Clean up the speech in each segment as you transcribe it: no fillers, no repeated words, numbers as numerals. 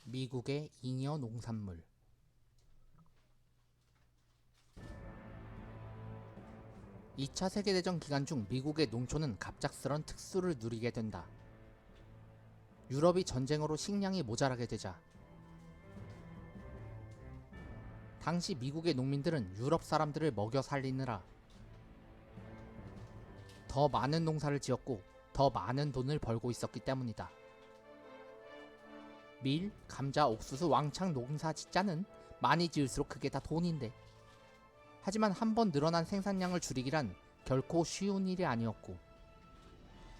미국의 잉여 농산물. 2차 세계대전 기간 중 미국의 농촌은 갑작스런 특수를 누리게 된다. 유럽이 전쟁으로 식량이 모자라게 되자 당시 미국의 농민들은 유럽 사람들을 먹여 살리느라 더 많은 농사를 지었고 더 많은 돈을 벌고 있었기 때문이다. 밀, 감자, 옥수수, 왕창 농사 짓자는 많이 지을수록 그게 다 돈인데. 하지만 한번 늘어난 생산량을 줄이기란 결코 쉬운 일이 아니었고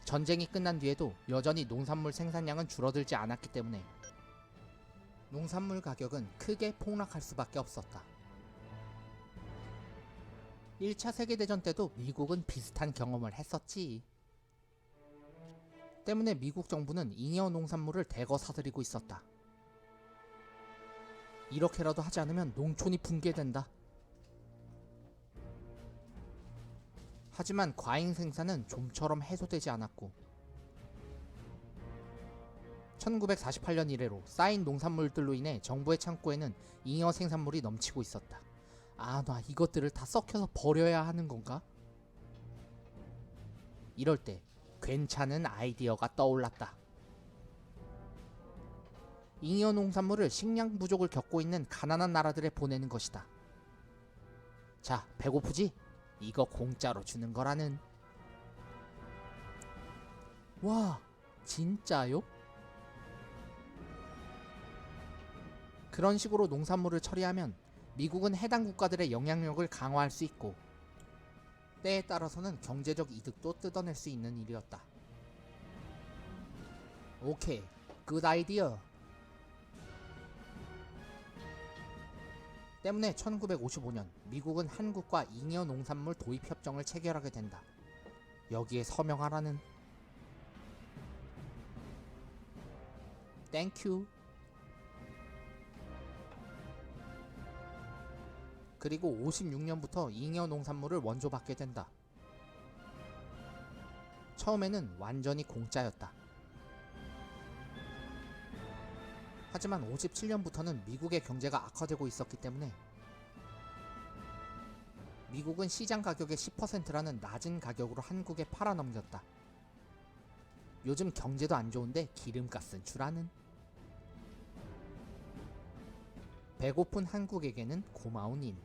전쟁이 끝난 뒤에도 여전히 농산물 생산량은 줄어들지 않았기 때문에 농산물 가격은 크게 폭락할 수밖에 없었다. 1차 세계대전 때도 미국은 비슷한 경험을 했었지. 때문에 미국 정부는 잉여 농산물을 대거 사들이고 있었다. 이렇게라도 하지 않으면 농촌이 붕괴된다. 하지만 과잉 생산은 좀처럼 해소되지 않았고 1948년 이래로 쌓인 농산물들로 인해 정부의 창고에는 잉여 생산물이 넘치고 있었다. 나 이것들을 다 썩혀서 버려야 하는 건가? 이럴 때 괜찮은 아이디어가 떠올랐다. 잉여 농산물을 식량 부족을 겪고 있는 가난한 나라들에 보내는 것이다. 자, 배고프지? 이거 공짜로 주는 거라는. 와, 진짜요? 그런 식으로 농산물을 처리하면 미국은 해당 국가들의 영향력을 강화할 수 있고 때에 따라서는 경제적 이득도 뜯어낼 수 있는 일이었다. 오케이, 굿 아이디어. 때문에 1955년 미국은 한국과 잉여 농산물 도입 협정을 체결하게 된다. 여기에 서명하라는. 땡큐. 그리고 56년부터 잉여 농산물을 원조받게 된다. 처음에는 완전히 공짜였다. 하지만 57년부터는 미국의 경제가 악화되고 있었기 때문에 미국은 시장 가격의 10%라는 낮은 가격으로 한국에 팔아넘겼다. 요즘 경제도 안 좋은데 기름값은 주라는. 배고픈 한국에게는 고마운 일.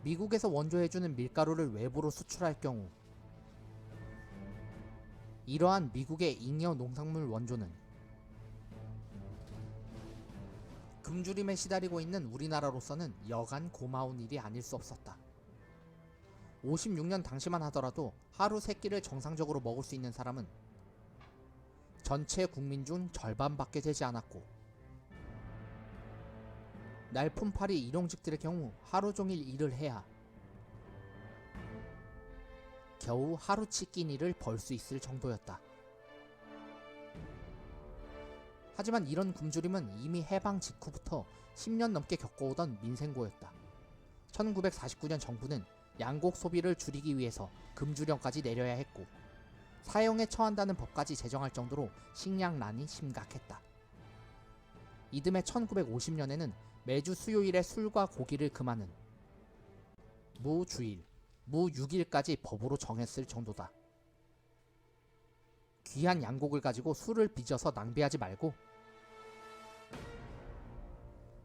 미국에서 원조해주는 밀가루를 외부로 수출할 경우 이러한 미국의 잉여 농산물 원조는 굶주림에 시달리고 있는 우리나라로서는 여간 고마운 일이 아닐 수 없었다. 56년 당시만 하더라도 하루 3끼를 정상적으로 먹을 수 있는 사람은 전체 국민 중 절반밖에 되지 않았고 날품팔이 일용직들의 경우 하루 종일 일을 해야 겨우 하루치 끼니를 벌 수 있을 정도였다. 하지만 이런 굶주림은 이미 해방 직후부터 10년 넘게 겪어오던 민생고였다. 1949년 정부는 양곡 소비를 줄이기 위해서 금주령까지 내려야 했고 사형에 처한다는 법까지 제정할 정도로 식량난이 심각했다. 이듬해 1950년에는 매주 수요일에 술과 고기를 금하는 무주일, 무6일까지 법으로 정했을 정도다. 귀한 양곡을 가지고 술을 빚어서 낭비하지 말고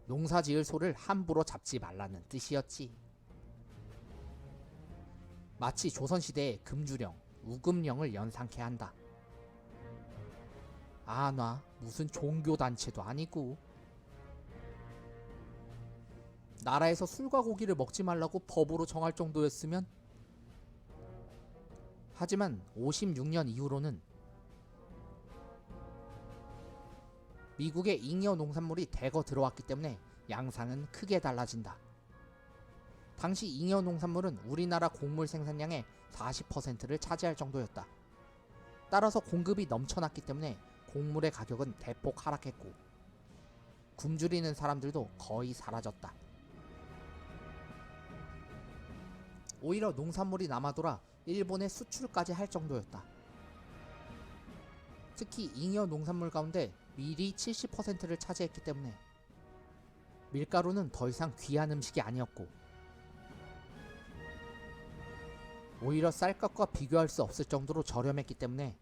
농사 지을 소를 함부로 잡지 말라는 뜻이었지. 마치 조선시대의 금주령, 우금령을 연상케 한다. 나 무슨 종교단체도 아니고 나라에서 술과 고기를 먹지 말라고 법으로 정할 정도였으면. 하지만 56년 이후로는 미국의 잉여 농산물이 대거 들어왔기 때문에 양상은 크게 달라진다. 당시 잉여 농산물은 우리나라 곡물 생산량의 40%를 차지할 정도였다. 따라서 공급이 넘쳐났기 때문에 곡물의 가격은 대폭 하락했고 굶주리는 사람들도 거의 사라졌다. 오히려 농산물이 남아돌아 일본에 수출까지 할 정도였다. 특히 잉여 농산물 가운데 밀이 70%를 차지했기 때문에 밀가루는 더 이상 귀한 음식이 아니었고, 오히려 쌀값과 비교할 수 없을 정도로 저렴했기 때문에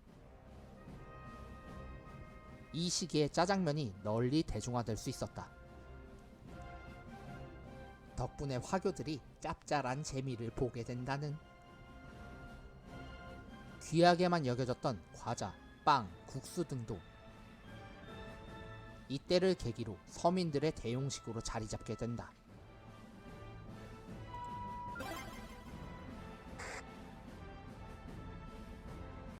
이 시기에 짜장면이 널리 대중화될 수 있었다. 덕분에 화교들이 짭짤한 재미를 보게 된다는. 귀하게만 여겨졌던 과자, 빵, 국수 등도 이때를 계기로 서민들의 대용식으로 자리 잡게 된다.